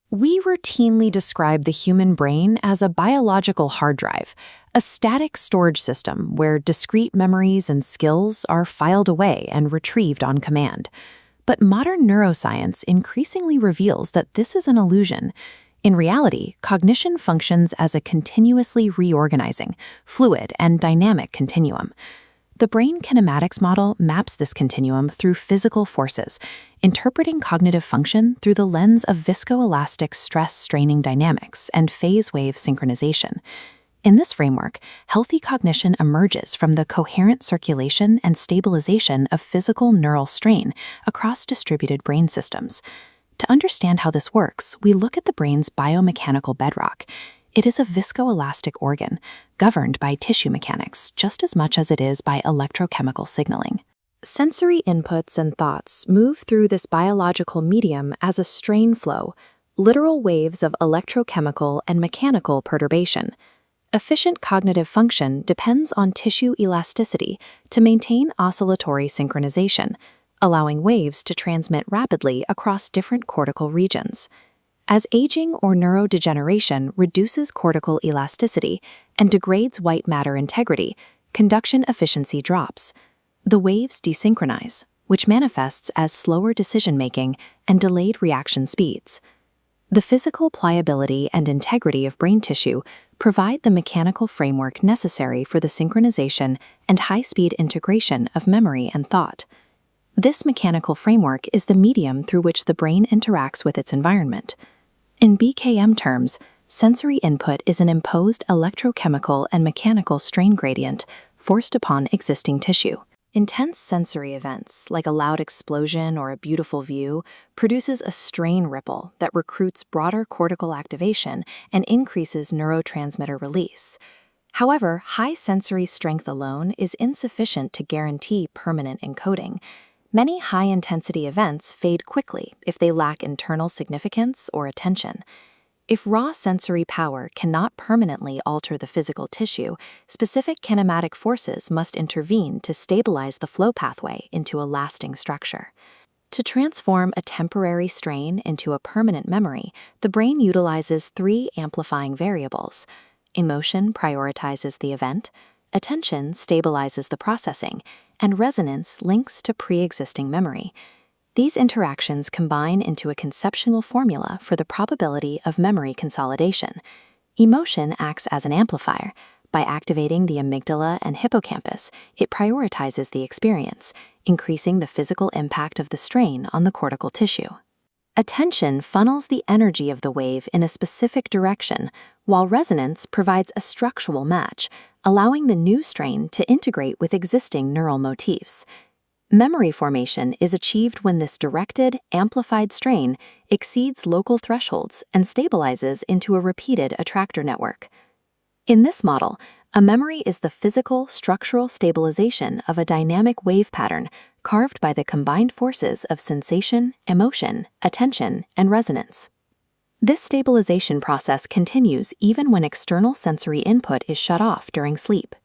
We routinely describe the human brain as a biological hard drive, a static storage system where discrete memories and skills are filed away and retrieved on command. But modern neuroscience increasingly reveals that this is an illusion. In reality, cognition functions as a continuously reorganizing, fluid, and dynamic continuum. The Brain Kinematics Model maps this continuum through physical forces, interpreting cognitive function through the lens of viscoelastic stress-straining dynamics and phase wave synchronization. In this framework, healthy cognition emerges from the coherent circulation and stabilization of physical neural strain across distributed brain systems. To understand how this works, we look at the brain's biomechanical bedrock. It is a viscoelastic organ, governed by tissue mechanics just as much as it is by electrochemical signaling. Sensory inputs and thoughts move through this biological medium as a strain flow, literal waves of electrochemical and mechanical perturbation. Efficient cognitive function depends on tissue elasticity to maintain oscillatory synchronization, allowing waves to transmit rapidly across different cortical regions. As aging or neurodegeneration reduces cortical elasticity and degrades white matter integrity, conduction efficiency drops. The waves desynchronize, which manifests as slower decision-making and delayed reaction speeds. The physical pliability and integrity of brain tissue provide the mechanical framework necessary for the synchronization and high-speed integration of memory and thought. This mechanical framework is the medium through which the brain interacts with its environment. In BKM terms, sensory input is an imposed electrochemical and mechanical strain gradient forced upon existing tissue. Intense sensory events, like a loud explosion or a beautiful view, produces a strain ripple that recruits broader cortical activation and increases neurotransmitter release. However, high sensory strength alone is insufficient to guarantee permanent encoding. Many high-intensity events fade quickly if they lack internal significance or attention. If raw sensory power cannot permanently alter the physical tissue, specific kinematic forces must intervene to stabilize the flow pathway into a lasting structure. To transform a temporary strain into a permanent memory, the brain utilizes three amplifying variables. Emotion prioritizes the event, attention stabilizes the processing, and resonance links to pre-existing memory. These interactions combine into a conceptual formula for the probability of memory consolidation. Emotion acts as an amplifier. By activating the amygdala and hippocampus, it prioritizes the experience, increasing the physical impact of the strain on the cortical tissue. Attention funnels the energy of the wave in a specific direction, while resonance provides a structural match, allowing the new strain to integrate with existing neural motifs. Memory formation is achieved when this directed, amplified strain exceeds local thresholds and stabilizes into a repeated attractor network. In this model, a memory is the physical, structural stabilization of a dynamic wave pattern carved by the combined forces of sensation, emotion, attention, and resonance. This stabilization process continues even when external sensory input is shut off during sleep.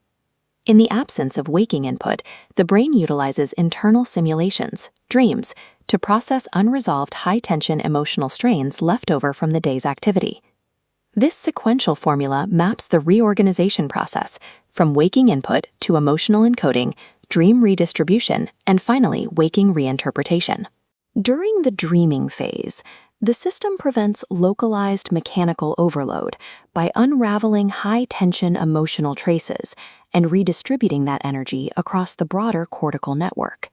In the absence of waking input, the brain utilizes internal simulations, dreams, to process unresolved high-tension emotional strains left over from the day's activity. This sequential formula maps the reorganization process from waking input to emotional encoding, dream redistribution, and finally waking reinterpretation. During the dreaming phase, the system prevents localized mechanical overload by unraveling high-tension emotional traces and redistributing that energy across the broader cortical network.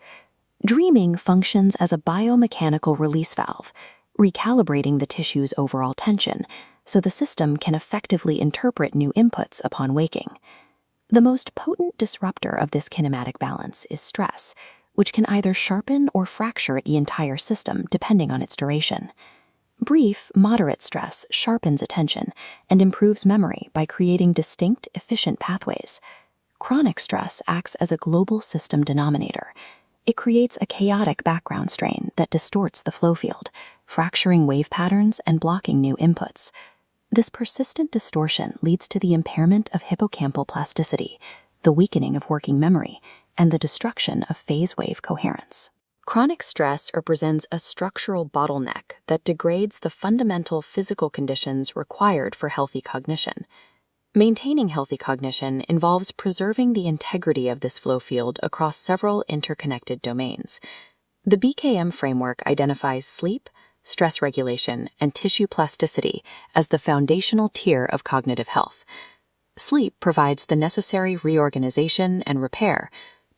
Dreaming functions as a biomechanical release valve, recalibrating the tissue's overall tension so the system can effectively interpret new inputs upon waking. The most potent disruptor of this kinematic balance is stress, which can either sharpen or fracture the entire system depending on its duration. Brief, moderate stress sharpens attention and improves memory by creating distinct, efficient pathways. Chronic stress acts as a global system denominator. It creates a chaotic background strain that distorts the flow field, fracturing wave patterns and blocking new inputs. This persistent distortion leads to the impairment of hippocampal plasticity, the weakening of working memory, and the destruction of phase wave coherence. Chronic stress represents a structural bottleneck that degrades the fundamental physical conditions required for healthy cognition. Maintaining healthy cognition involves preserving the integrity of this flow field across several interconnected domains. The BKM framework identifies sleep, stress regulation, and tissue plasticity as the foundational tier of cognitive health. Sleep provides the necessary reorganization and repair.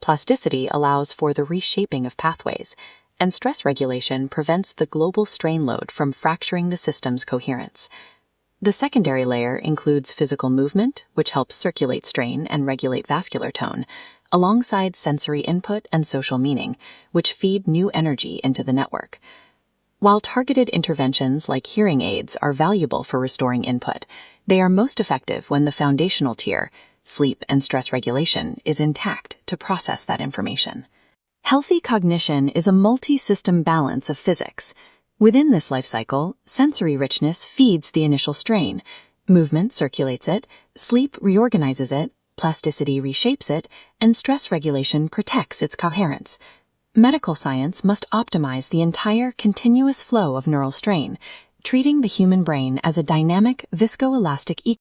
Plasticity allows for the reshaping of pathways, and stress regulation prevents the global strain load from fracturing the system's coherence. The secondary layer includes physical movement, which helps circulate strain and regulate vascular tone, alongside sensory input and social meaning, which feed new energy into the network. While targeted interventions like hearing aids are valuable for restoring input, they are most effective when the foundational tier, sleep and stress regulation, is intact to process that information. Healthy cognition is a multi-system balance of physics. Within this life cycle, sensory richness feeds the initial strain, movement circulates it, sleep reorganizes it, plasticity reshapes it, and stress regulation protects its coherence. Medical science must optimize the entire continuous flow of neural strain, treating the human brain as a dynamic viscoelastic ecosystem